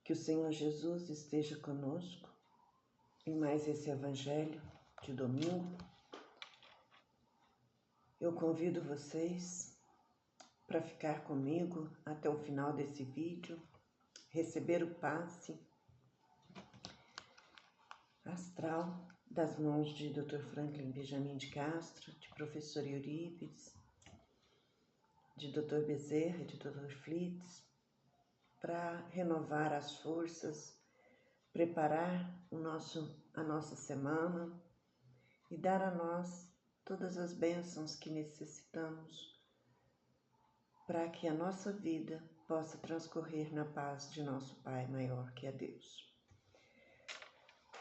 Que o Senhor Jesus esteja conosco em mais esse Evangelho de domingo. Eu convido vocês para ficar comigo até o final desse vídeo, receber o passe astral das mãos de Dr. Franklin Benjamin de Castro, de professor Eurípides, de Dr. Bezerra, de Dr. Flitz, para renovar as forças, preparar a nossa semana e dar a nós todas as bênçãos que necessitamos para que a nossa vida possa transcorrer na paz de nosso Pai maior, que é Deus.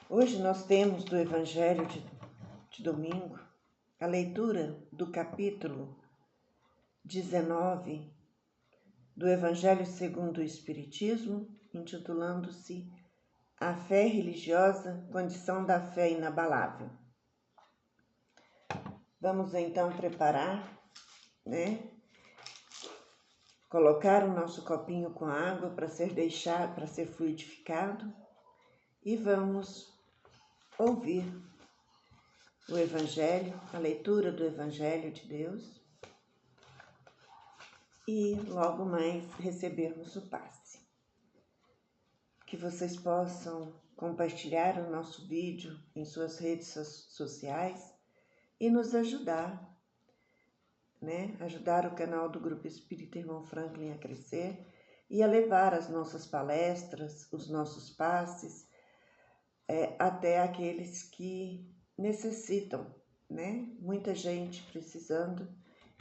Hoje nós temos do Evangelho de domingo a leitura do capítulo 19 do Evangelho segundo o Espiritismo, intitulando-se A Fé Religiosa, Condição da Fé Inabalável. Vamos então preparar, colocar o nosso copinho com água para ser fluidificado e vamos ouvir o Evangelho, a leitura do Evangelho de Deus e logo mais recebermos o passe. Que vocês possam compartilhar o nosso vídeo em suas redes sociais e nos ajudar, ajudar o canal do Grupo Espírita Irmão Franklin a crescer e a levar as nossas palestras, os nossos passes, até aqueles que necessitam, Muita gente precisando,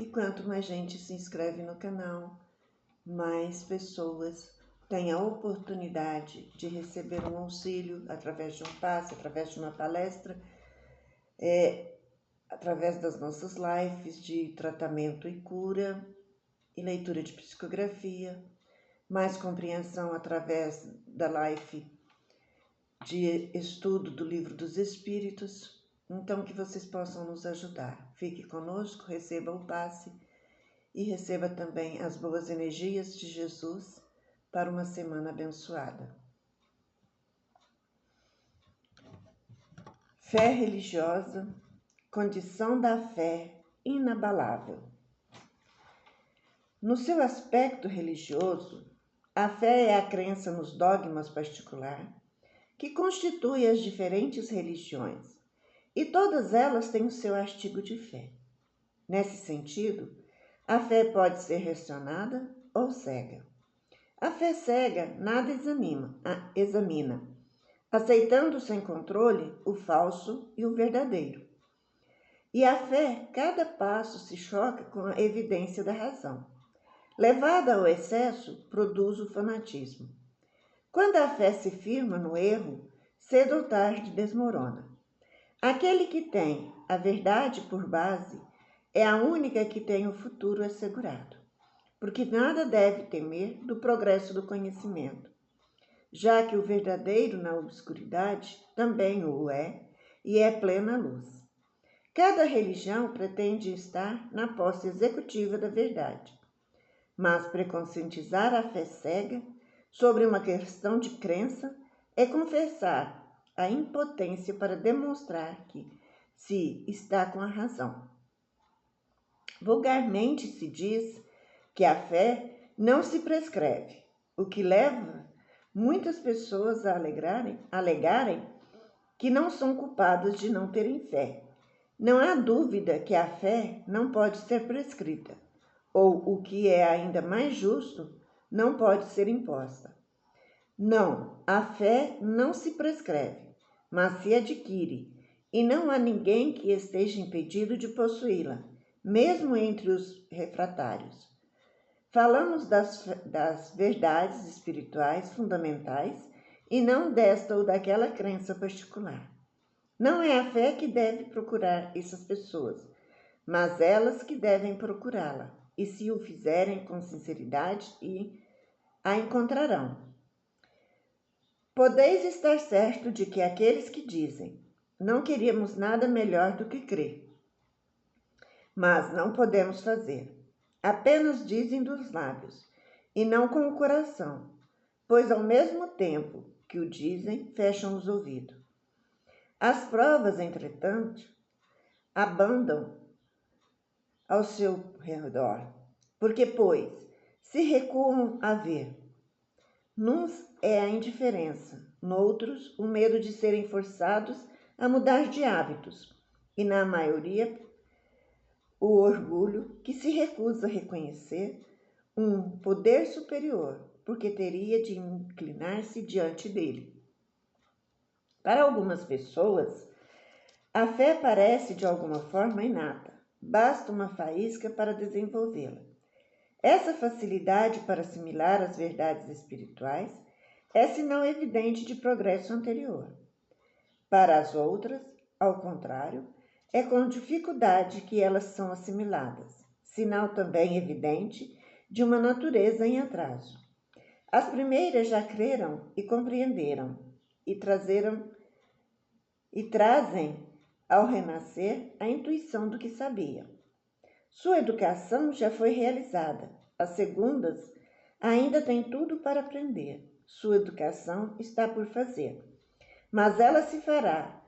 e quanto mais gente se inscreve no canal, mais pessoas têm a oportunidade de receber um auxílio através de um passe, através de uma palestra, através das nossas lives de tratamento e cura e leitura de psicografia, mais compreensão através da live de estudo do Livro dos Espíritos. Então, que vocês possam nos ajudar. Fique conosco, receba o passe e receba também as boas energias de Jesus para uma semana abençoada. Fé religiosa, condição da fé inabalável. No seu aspecto religioso, a fé é a crença nos dogmas particular que constitui as diferentes religiões, e todas elas têm o seu artigo de fé. Nesse sentido, a fé pode ser racionada ou cega. A fé cega nada examina, aceitando sem controle o falso e o verdadeiro. E a fé, cada passo se choca com a evidência da razão. Levada ao excesso, produz o fanatismo. Quando a fé se firma no erro, cedo ou tarde desmorona. Aquele que tem a verdade por base é a única que tem o futuro assegurado, porque nada deve temer do progresso do conhecimento, já que o verdadeiro na obscuridade também o é e é plena luz. Cada religião pretende estar na posse executiva da verdade, mas preconscientizar a fé cega sobre uma questão de crença é confessar a impotência para demonstrar que se está com a razão. Vulgarmente se diz que a fé não se prescreve, o que leva muitas pessoas a alegarem que não são culpadas de não terem fé. Não há dúvida que a fé não pode ser prescrita, ou, o que é ainda mais justo, não pode ser imposta. Não, a fé não se prescreve, mas se adquire, e não há ninguém que esteja impedido de possuí-la, mesmo entre os refratários. Falamos das verdades espirituais fundamentais e não desta ou daquela crença particular. Não é a fé que deve procurar essas pessoas, mas elas que devem procurá-la, e se o fizerem com sinceridade, a encontrarão. Podeis estar certo de que aqueles que dizem, não queríamos nada melhor do que crer, mas não podemos fazer, apenas dizem dos lábios, e não com o coração, pois ao mesmo tempo que o dizem, fecham os ouvidos. As provas, entretanto, abundam ao seu redor, porque, pois, se recuam a ver. Nuns é a indiferença, noutros o medo de serem forçados a mudar de hábitos, e na maioria o orgulho que se recusa a reconhecer um poder superior, porque teria de inclinar-se diante dele. Para algumas pessoas, a fé parece de alguma forma inata, basta uma faísca para desenvolvê-la. Essa facilidade para assimilar as verdades espirituais é sinal evidente de progresso anterior. Para as outras, ao contrário, é com dificuldade que elas são assimiladas, sinal também evidente de uma natureza em atraso. As primeiras já creram e compreenderam, e trazem ao renascer a intuição do que sabiam. Sua educação já foi realizada. As segundas ainda têm tudo para aprender. Sua educação está por fazer. Mas ela se fará,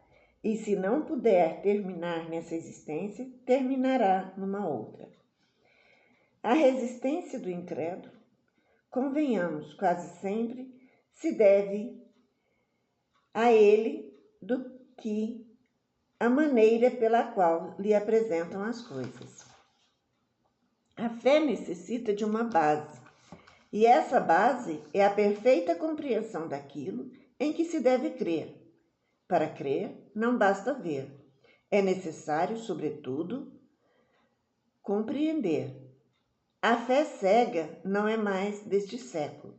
e se não puder terminar nessa existência, terminará numa outra. A resistência do incrédulo, convenhamos, quase sempre se deve a ele do que a maneira pela qual lhe apresentam as coisas. A fé necessita de uma base, e essa base é a perfeita compreensão daquilo em que se deve crer. Para crer, não basta ver. É necessário, sobretudo, compreender. A fé cega não é mais deste século.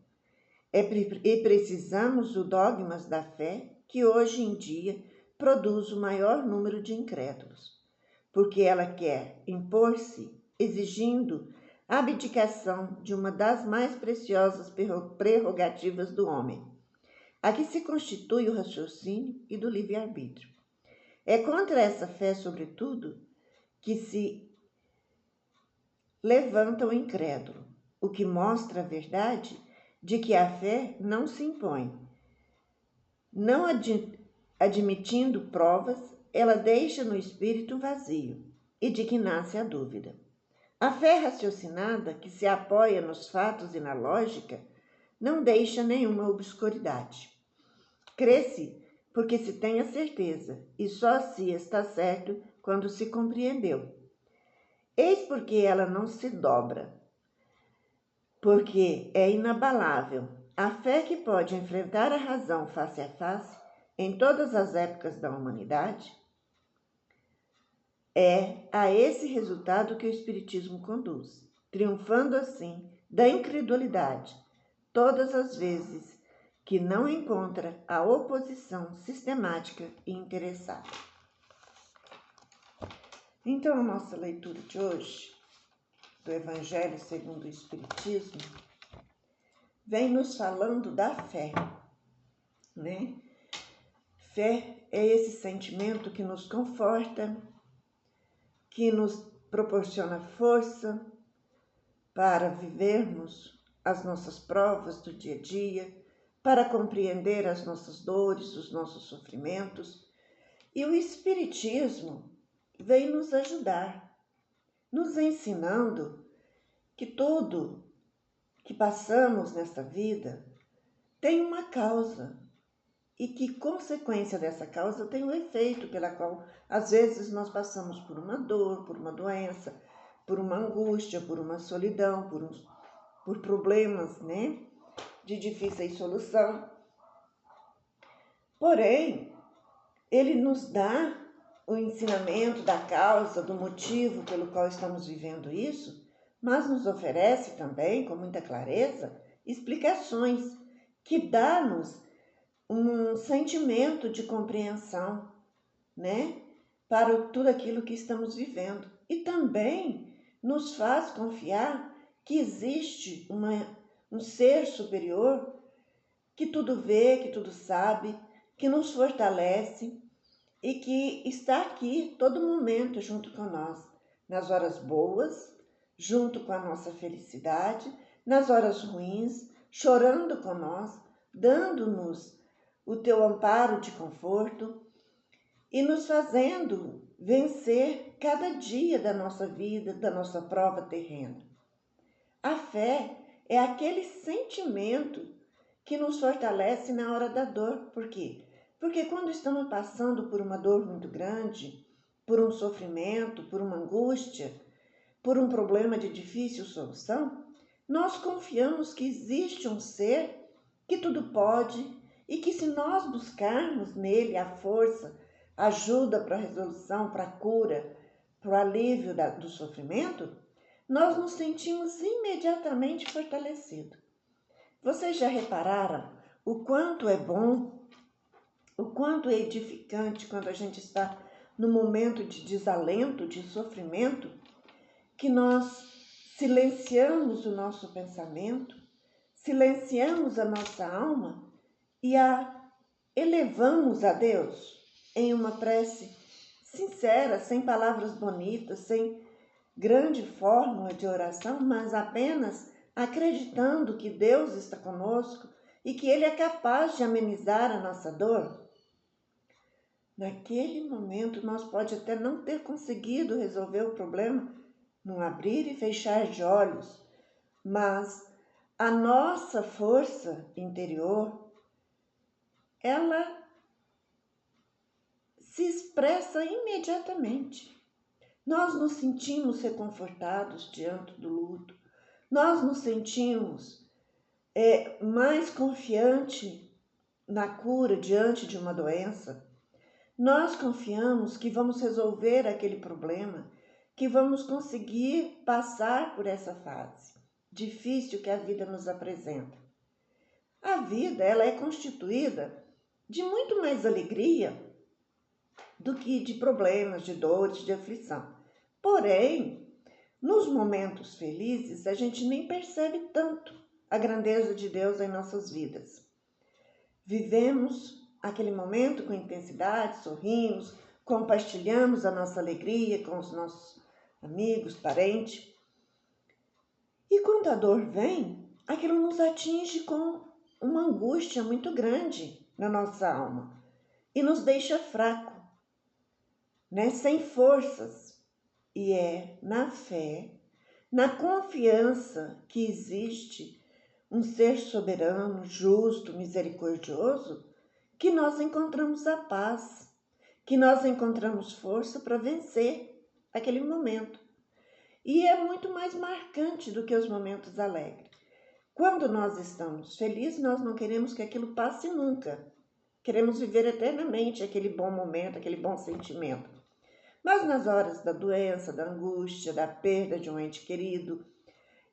E precisamos dos dogmas da fé que hoje em dia produz o maior número de incrédulos, porque ela quer impor-se, exigindo a abdicação de uma das mais preciosas prerrogativas do homem, a que se constitui o raciocínio e do livre-arbítrio. É contra essa fé, sobretudo, que se levanta o incrédulo, o que mostra a verdade de que a fé não se impõe. Não admitindo provas, ela deixa no espírito vazio, e de que nasce a dúvida. A fé raciocinada, que se apoia nos fatos e na lógica, não deixa nenhuma obscuridade. Crê-se porque se tem a certeza, e só se está certo quando se compreendeu. Eis porque ela não se dobra, porque é inabalável. A fé que pode enfrentar a razão face a face em todas as épocas da humanidade é a esse resultado que o Espiritismo conduz, triunfando assim da incredulidade todas as vezes que não encontra a oposição sistemática e interessada. Então, a nossa leitura de hoje, do Evangelho segundo o Espiritismo, vem nos falando da fé, né? Fé é esse sentimento que nos conforta, que nos proporciona força para vivermos as nossas provas do dia a dia, para compreender as nossas dores, os nossos sofrimentos. E o Espiritismo vem nos ajudar, nos ensinando que tudo que passamos nesta vida tem uma causa e que consequência dessa causa tem um efeito pela qual às vezes nós passamos por uma dor, por uma doença, por uma angústia, por uma solidão, por problemas, né, de difícil solução. Porém, ele nos dá o ensinamento da causa, do motivo pelo qual estamos vivendo isso, mas nos oferece também, com muita clareza, explicações que dão-nos um sentimento de compreensão, né, para tudo aquilo que estamos vivendo. E também nos faz confiar que existe um ser superior que tudo vê, que tudo sabe, que nos fortalece e que está aqui todo momento junto com nós, nas horas boas, junto com a nossa felicidade, nas horas ruins, chorando com nós, dando-nos o teu amparo de conforto e nos fazendo vencer cada dia da nossa vida, da nossa prova terrena. A fé é aquele sentimento que nos fortalece na hora da dor. Por quê? Porque quando estamos passando por uma dor muito grande, por um sofrimento, por uma angústia, por um problema de difícil solução, nós confiamos que existe um ser que tudo pode e que, se nós buscarmos nele a força, ajuda para a resolução, para a cura, para o alívio do sofrimento, nós nos sentimos imediatamente fortalecidos. Vocês já repararam o quanto é bom, o quanto é edificante quando a gente está no momento de desalento, de sofrimento, que nós silenciamos o nosso pensamento, silenciamos a nossa alma e a elevamos a Deus em uma prece sincera, sem palavras bonitas, sem grande fórmula de oração, mas apenas acreditando que Deus está conosco e que Ele é capaz de amenizar a nossa dor. Naquele momento, nós pode até não ter conseguido resolver o problema num abrir e fechar de olhos, mas a nossa força interior, ela se expressa imediatamente. Nós nos sentimos reconfortados diante do luto, nós nos sentimos mais confiantes na cura diante de uma doença. Nós confiamos que vamos resolver aquele problema, que vamos conseguir passar por essa fase difícil que a vida nos apresenta. A vida, ela é constituída de muito mais alegria do que de problemas, de dores, de aflição. Porém, nos momentos felizes, a gente nem percebe tanto a grandeza de Deus em nossas vidas. Vivemos aquele momento com intensidade, sorrimos, compartilhamos a nossa alegria com os nossos amigos, parentes. E quando a dor vem, aquilo nos atinge com uma angústia muito grande na nossa alma e nos deixa fraco, sem forças. E é na fé, na confiança que existe um ser soberano, justo, misericordioso, que nós encontramos a paz, que nós encontramos força para vencer aquele momento. E é muito mais marcante do que os momentos alegres. Quando nós estamos felizes, nós não queremos que aquilo passe nunca. Queremos viver eternamente aquele bom momento, aquele bom sentimento. Mas nas horas da doença, da angústia, da perda de um ente querido,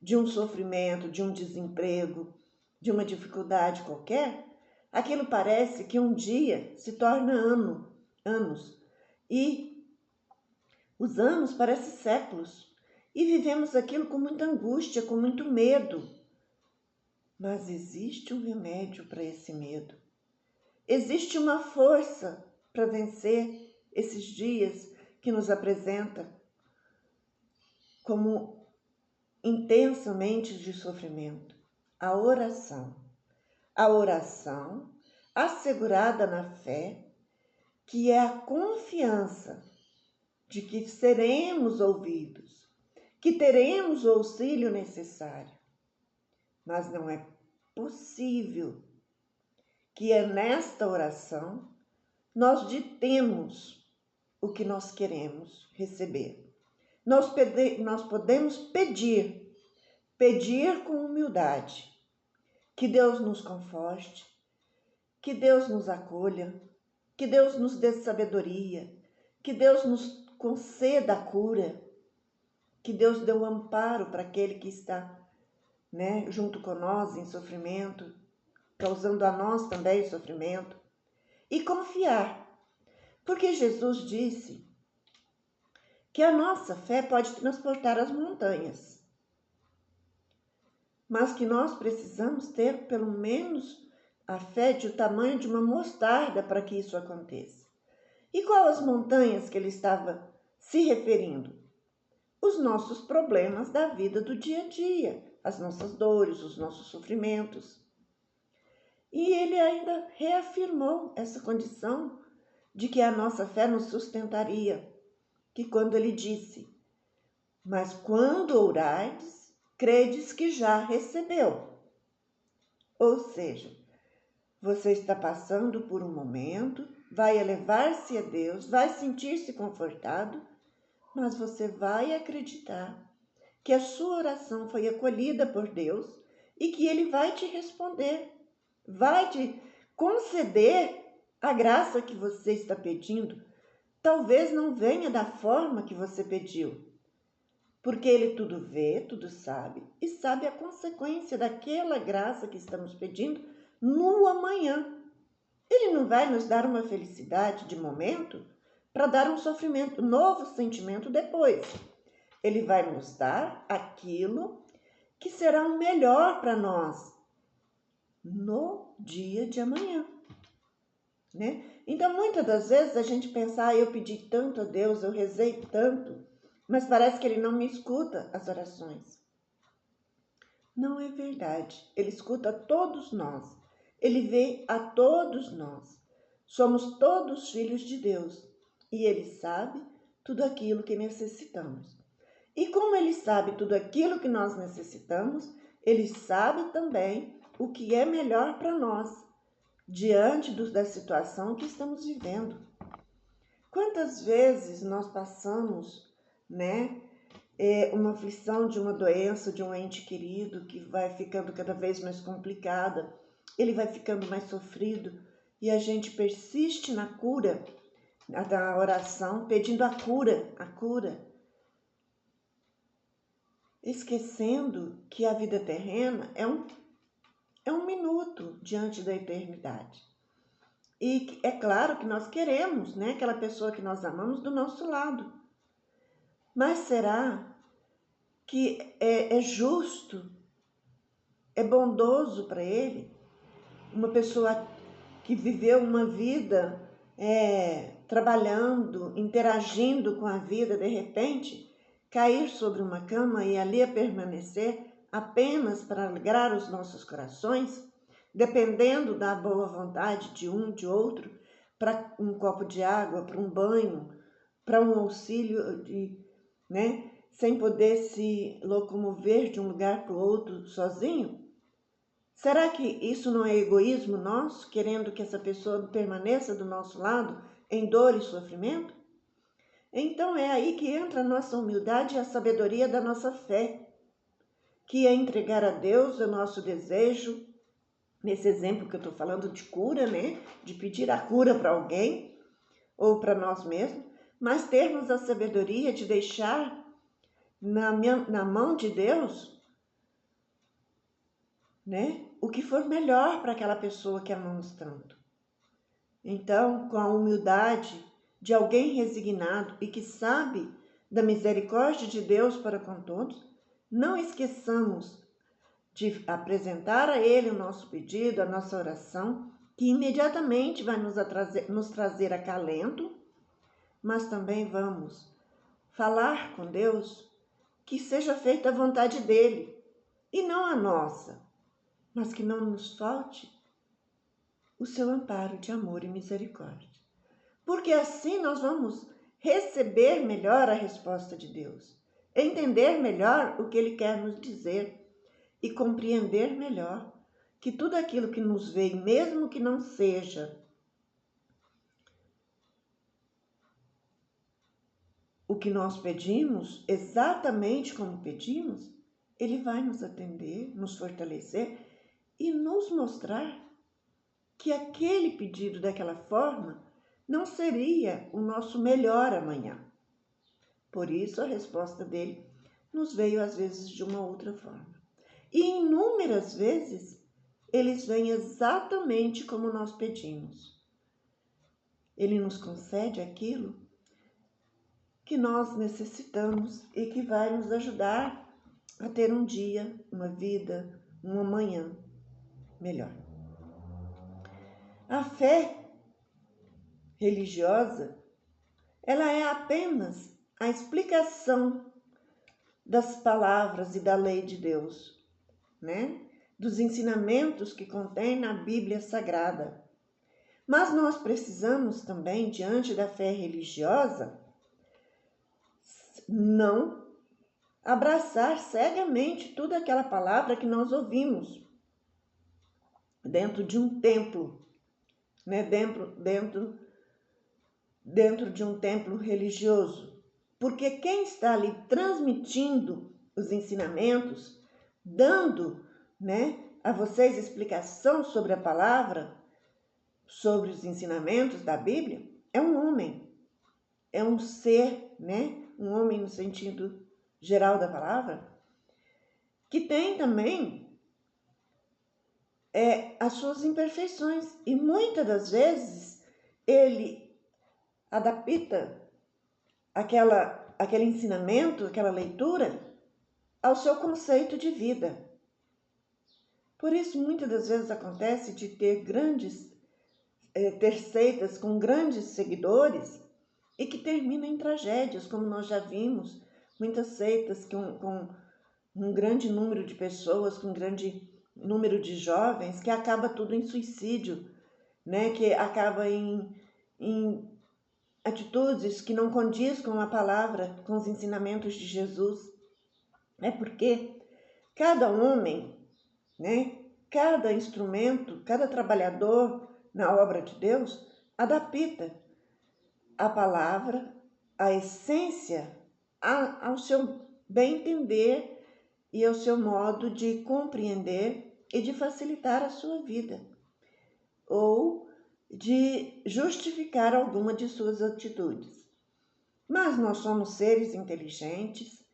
de um sofrimento, de um desemprego, de uma dificuldade qualquer, aquilo parece que um dia se torna anos. E os anos parecem séculos. E vivemos aquilo com muita angústia, com muito medo. Mas existe um remédio para esse medo. Existe uma força para vencer esses dias que nos apresenta como intensamente de sofrimento. A oração. A oração assegurada na fé, que é a confiança de que seremos ouvidos, que teremos o auxílio necessário. Mas não é possível que nesta oração nós ditemos o que nós queremos receber. Nós podemos pedir com humildade, que Deus nos conforte, que Deus nos acolha, que Deus nos dê sabedoria, que Deus nos conceda a cura, que Deus dê o amparo para aquele que está, junto com nós em sofrimento, causando a nós também sofrimento, e confiar, porque Jesus disse que a nossa fé pode transportar as montanhas, mas que nós precisamos ter pelo menos a fé do tamanho de uma mostarda para que isso aconteça. E qual as montanhas que ele estava se referindo? Os nossos problemas da vida do dia a dia, as nossas dores, os nossos sofrimentos. E ele ainda reafirmou essa condição de que a nossa fé nos sustentaria, que quando ele disse: mas quando orardes, credes que já recebeu. Ou seja, você está passando por um momento, vai elevar-se a Deus, vai sentir-se confortado, mas você vai acreditar que a sua oração foi acolhida por Deus e que Ele vai te responder, vai te conceder a graça que você está pedindo. Talvez não venha da forma que você pediu, porque Ele tudo vê, tudo sabe e sabe a consequência daquela graça que estamos pedindo no amanhã. Ele não vai nos dar uma felicidade de momento para dar um sofrimento, um novo sentimento depois. Ele vai nos dar aquilo que será o melhor para nós no dia de amanhã, né? Então, muitas das vezes a gente pensa: eu pedi tanto a Deus, eu rezei tanto, mas parece que Ele não me escuta as orações. Não é verdade. Ele escuta todos nós. Ele vê a todos nós. Somos todos filhos de Deus e Ele sabe tudo aquilo que necessitamos. E como Ele sabe tudo aquilo que nós necessitamos, Ele sabe também o que é melhor para nós, diante da situação que estamos vivendo. Quantas vezes nós passamos, uma aflição de uma doença, de um ente querido que vai ficando cada vez mais complicada, ele vai ficando mais sofrido e a gente persiste na cura, na oração, pedindo a cura, esquecendo que a vida terrena é um minuto diante da eternidade. E é claro que nós queremos, aquela pessoa que nós amamos do nosso lado. Mas será que é justo, é bondoso para ele, uma pessoa que viveu uma vida trabalhando, interagindo com a vida, de repente, cair sobre uma cama e ali permanecer apenas para alegrar os nossos corações, dependendo da boa vontade de um, de outro, para um copo de água, para um banho, para um auxílio, sem poder se locomover de um lugar para o outro sozinho? Será que isso não é egoísmo nosso, querendo que essa pessoa permaneça do nosso lado em dor e sofrimento? Então é aí que entra a nossa humildade e a sabedoria da nossa fé, que é entregar a Deus o nosso desejo, nesse exemplo que eu estou falando de cura, de pedir a cura para alguém ou para nós mesmos, mas termos a sabedoria de deixar na mão de Deus, o que for melhor para aquela pessoa que amamos tanto. Então, com a humildade de alguém resignado e que sabe da misericórdia de Deus para com todos, não esqueçamos de apresentar a Ele o nosso pedido, a nossa oração, que imediatamente vai nos trazer acalento, mas também vamos falar com Deus que seja feita a vontade dEle e não a nossa, mas que não nos falte o seu amparo de amor e misericórdia. Porque assim nós vamos receber melhor a resposta de Deus, entender melhor o que Ele quer nos dizer e compreender melhor que tudo aquilo que nos veio, mesmo que não seja o que nós pedimos, exatamente como pedimos, Ele vai nos atender, nos fortalecer e nos mostrar que aquele pedido daquela forma não seria o nosso melhor amanhã. Por isso a resposta dele nos veio às vezes de uma outra forma. E inúmeras vezes eles vêm exatamente como nós pedimos. Ele nos concede aquilo que nós necessitamos e que vai nos ajudar a ter um dia, uma vida, um amanhã melhor. A fé religiosa, ela é apenas a explicação das palavras e da lei de Deus, né, dos ensinamentos que contém na Bíblia Sagrada. Mas nós precisamos também, diante da fé religiosa, não abraçar cegamente toda aquela palavra que nós ouvimos dentro de um templo, né, dentro de um templo religioso. Porque quem está ali transmitindo os ensinamentos, dando, né, a vocês explicação sobre a palavra, sobre os ensinamentos da Bíblia, é um homem, é um ser, né, um homem no sentido geral da palavra, que tem também as suas imperfeições. E muitas das vezes ele adapta aquele ensinamento, aquela leitura, ao seu conceito de vida. Por isso, muitas das vezes acontece de ter seitas com grandes seguidores e que terminam em tragédias, como nós já vimos, muitas seitas com um grande número de pessoas, com um grande número de jovens, que acaba tudo em suicídio, né? Que acaba em atitudes que não condiz com a palavra, com os ensinamentos de Jesus. É porque cada homem, né? Cada instrumento, cada trabalhador na obra de Deus adapta a palavra, a essência, ao seu bem entender e ao seu modo de compreender e de facilitar a sua vida, ou de justificar alguma de suas atitudes. Mas nós somos seres inteligentes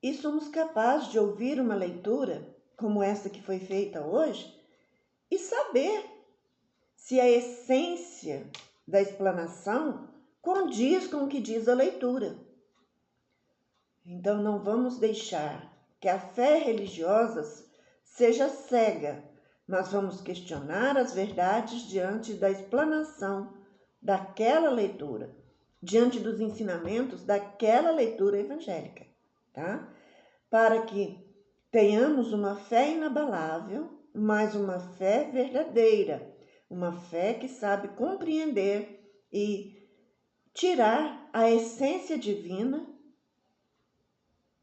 e somos capazes de ouvir uma leitura como essa que foi feita hoje e saber se a essência da explanação condiz com o que diz a leitura. Então não vamos deixar que a fé religiosa seja cega, mas vamos questionar as verdades diante da explanação daquela leitura, diante dos ensinamentos daquela leitura evangélica, tá? Para que tenhamos uma fé inabalável, mas uma fé verdadeira, uma fé que sabe compreender e tirar a essência divina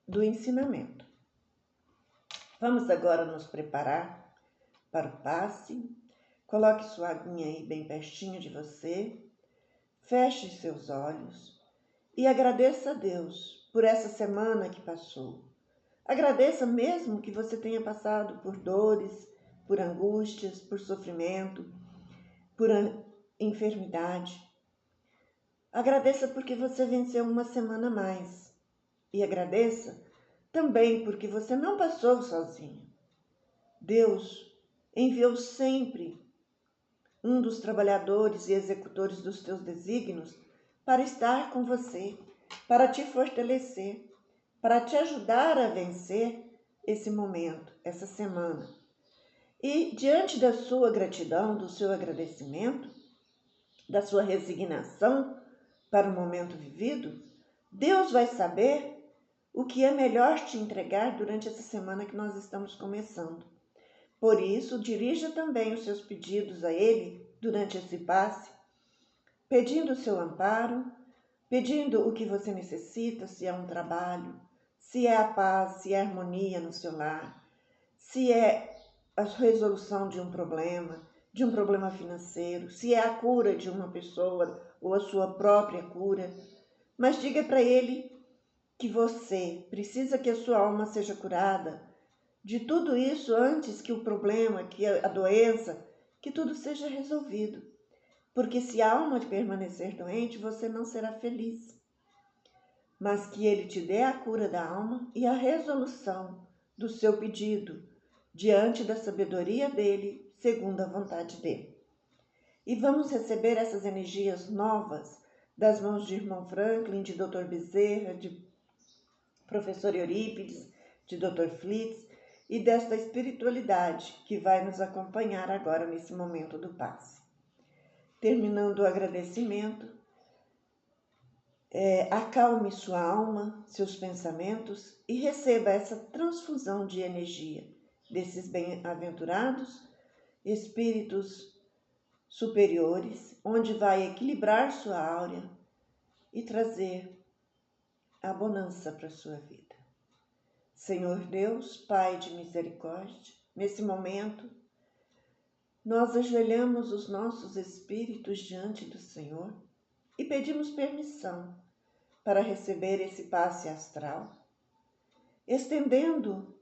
do ensinamento. Vamos agora nos preparar para o passe. Coloque sua aguinha aí bem pertinho de você, feche seus olhos e agradeça a Deus por essa semana que passou. Agradeça mesmo que você tenha passado por dores, por angústias, por sofrimento, por enfermidade. Agradeça porque você venceu uma semana a mais. E agradeça também porque você não passou sozinho. Deus enviou sempre um dos trabalhadores e executores dos teus desígnios para estar com você, para te fortalecer, para te ajudar a vencer esse momento, essa semana. E diante da sua gratidão, do seu agradecimento, da sua resignação para o momento vivido, Deus vai saber o que é melhor te entregar durante essa semana que nós estamos começando. Por isso, dirija também os seus pedidos a Ele durante esse passe, pedindo o seu amparo, pedindo o que você necessita, se é um trabalho, se é a paz, se é a harmonia no seu lar, se é a resolução de um problema financeiro, se é a cura de uma pessoa ou a sua própria cura. Mas diga para Ele que você precisa que a sua alma seja curada de tudo isso antes que o problema, que a doença, que tudo seja resolvido. Porque se a alma permanecer doente, você não será feliz. Mas que Ele te dê a cura da alma e a resolução do seu pedido diante da sabedoria dEle, segundo a vontade dEle. E vamos receber essas energias novas das mãos de irmão Franklin, de Dr. Bezerra, de professor Eurípides, de Dr. Flitz, e desta espiritualidade que vai nos acompanhar agora nesse momento do passe. Terminando o agradecimento, acalme sua alma, seus pensamentos e receba essa transfusão de energia desses bem-aventurados espíritos superiores, onde vai equilibrar sua áurea e trazer a bonança para a sua vida. Senhor Deus, Pai de misericórdia, nesse momento, nós ajoelhamos os nossos espíritos diante do Senhor e pedimos permissão para receber esse passe astral, estendendo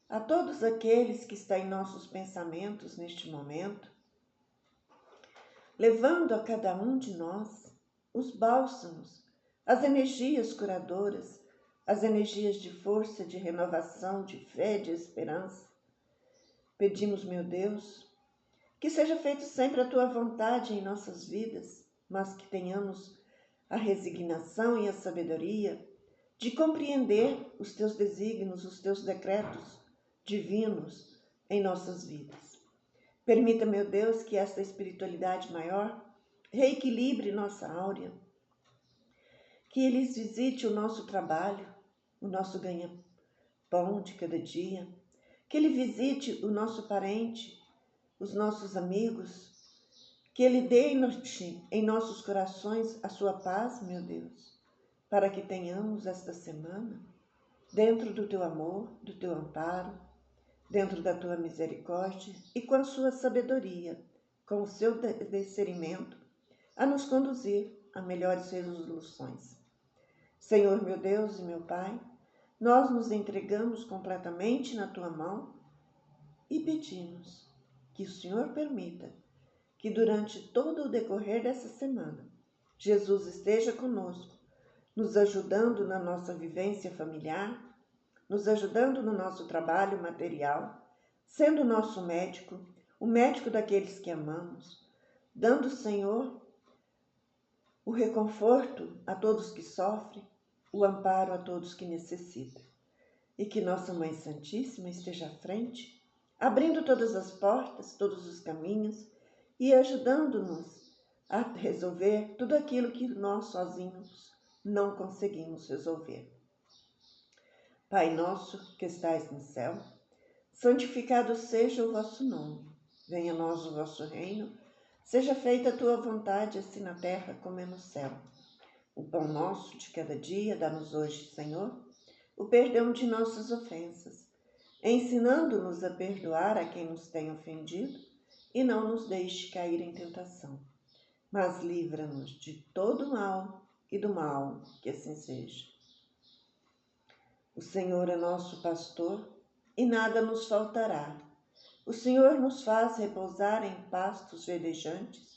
a todos aqueles que estão em nossos pensamentos neste momento, levando a cada um de nós os bálsamos, as energias curadoras, as energias de força, de renovação, de fé, de esperança. Pedimos, meu Deus, que seja feito sempre a Tua vontade em nossas vidas, mas que tenhamos a resignação e a sabedoria de compreender os Teus desígnios, os Teus decretos divinos em nossas vidas. Permita, meu Deus, que esta espiritualidade maior reequilibre nossa áurea, que eles visite o nosso trabalho, o nosso ganha-pão de cada dia, que ele visite o nosso parente, os nossos amigos, que ele dê em nossos corações a sua paz, meu Deus, para que tenhamos esta semana, dentro do teu amor, do teu amparo, dentro da tua misericórdia e com a sua sabedoria, com o seu discernimento, a nos conduzir a melhores resoluções. Senhor, meu Deus e meu Pai, nós nos entregamos completamente na tua mão e pedimos que o Senhor permita que durante todo o decorrer dessa semana, Jesus esteja conosco, nos ajudando na nossa vivência familiar, nos ajudando no nosso trabalho material, sendo nosso médico, o médico daqueles que amamos, dando, Senhor, o reconforto a todos que sofrem, o amparo a todos que necessitam. E que nossa Mãe Santíssima esteja à frente, abrindo todas as portas, todos os caminhos e ajudando-nos a resolver tudo aquilo que nós sozinhos não conseguimos resolver. Pai nosso que estais no céu, santificado seja o vosso nome. Venha a nós o vosso reino. Seja feita a tua vontade, assim na terra como é no céu. O pão nosso de cada dia dá-nos hoje, Senhor, o perdão de nossas ofensas, ensinando-nos a perdoar a quem nos tem ofendido e não nos deixe cair em tentação. Mas livra-nos de todo mal e do mal, que assim seja. O Senhor é nosso pastor e nada nos faltará. O Senhor nos faz repousar em pastos verdejantes,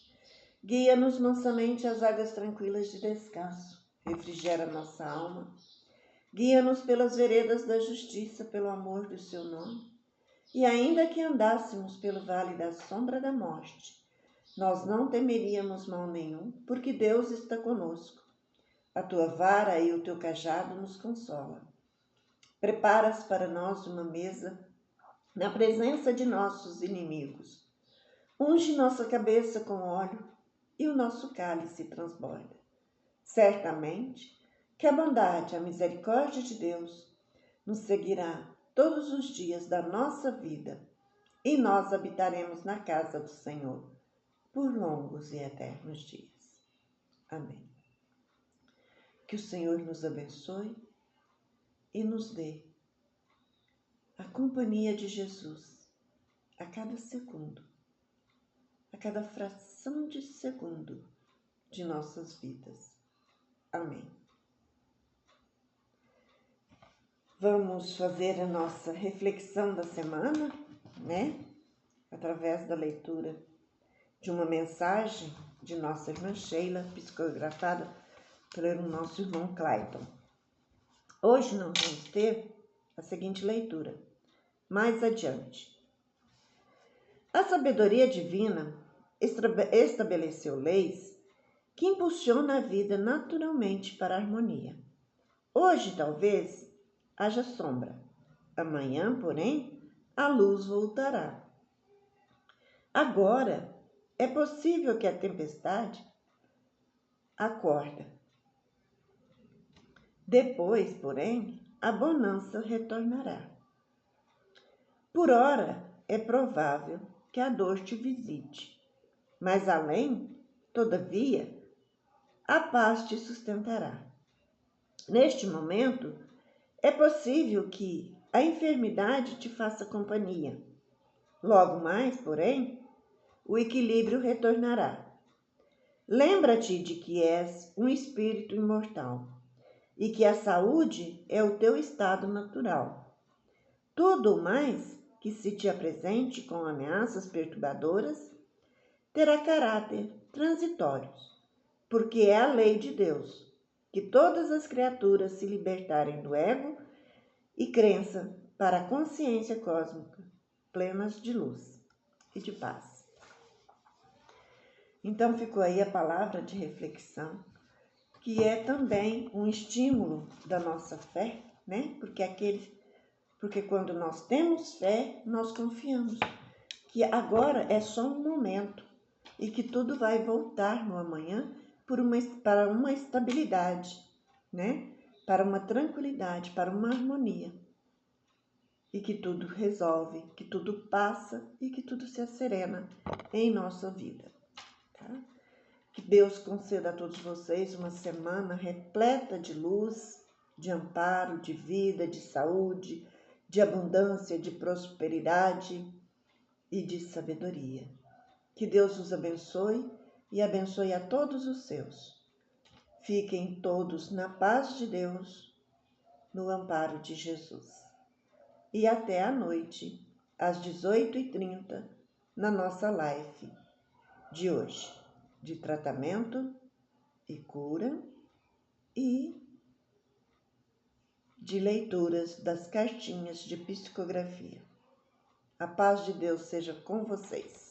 guia-nos mansamente às águas tranquilas de descanso, refrigera nossa alma, guia-nos pelas veredas da justiça pelo amor do seu nome. E ainda que andássemos pelo vale da sombra da morte, nós não temeríamos mal nenhum, porque Deus está conosco. A tua vara e o teu cajado nos consolam. Preparas para nós uma mesa na presença de nossos inimigos. Unge nossa cabeça com óleo e o nosso cálice transborda. Certamente que a bondade, a misericórdia de Deus nos seguirá todos os dias da nossa vida e nós habitaremos na casa do Senhor por longos e eternos dias. Amém. Que o Senhor nos abençoe e nos dê a companhia de Jesus a cada segundo, a cada fração de segundo de nossas vidas. Amém. Vamos fazer a nossa reflexão da semana, né? Através da leitura de uma mensagem de nossa irmã Sheila, psicografada pelo nosso irmão Clayton. Hoje nós vamos ter a seguinte leitura, mais adiante. A sabedoria divina estabeleceu leis que impulsionam a vida naturalmente para a harmonia. Hoje, talvez, haja sombra. Amanhã, porém, a luz voltará. Agora, é possível que a tempestade acorda. Depois, porém, a bonança retornará. Por ora é provável que a dor te visite, mas além, todavia, a paz te sustentará. Neste momento, é possível que a enfermidade te faça companhia. Logo mais, porém, o equilíbrio retornará. Lembra-te de que és um espírito imortal e que a saúde é o teu estado natural. Tudo o mais que se te apresente com ameaças perturbadoras terá caráter transitório, porque é a lei de Deus que todas as criaturas se libertarem do ego e crença para a consciência cósmica, plenas de luz e de paz. Então ficou aí a palavra de reflexão, que é também um estímulo da nossa fé, né? Porque quando nós temos fé, nós confiamos que agora é só um momento e que tudo vai voltar no amanhã para uma estabilidade, né? Para uma tranquilidade, para uma harmonia. E que tudo resolve, que tudo passa e que tudo se acerena em nossa vida. Tá? Que Deus conceda a todos vocês uma semana repleta de luz, de amparo, de vida, de saúde, de abundância, de prosperidade e de sabedoria. Que Deus os abençoe e abençoe a todos os seus. Fiquem todos na paz de Deus, no amparo de Jesus. E até à noite, às 18h30, na nossa live de hoje, de tratamento e cura e de leituras das cartinhas de psicografia. A paz de Deus seja com vocês.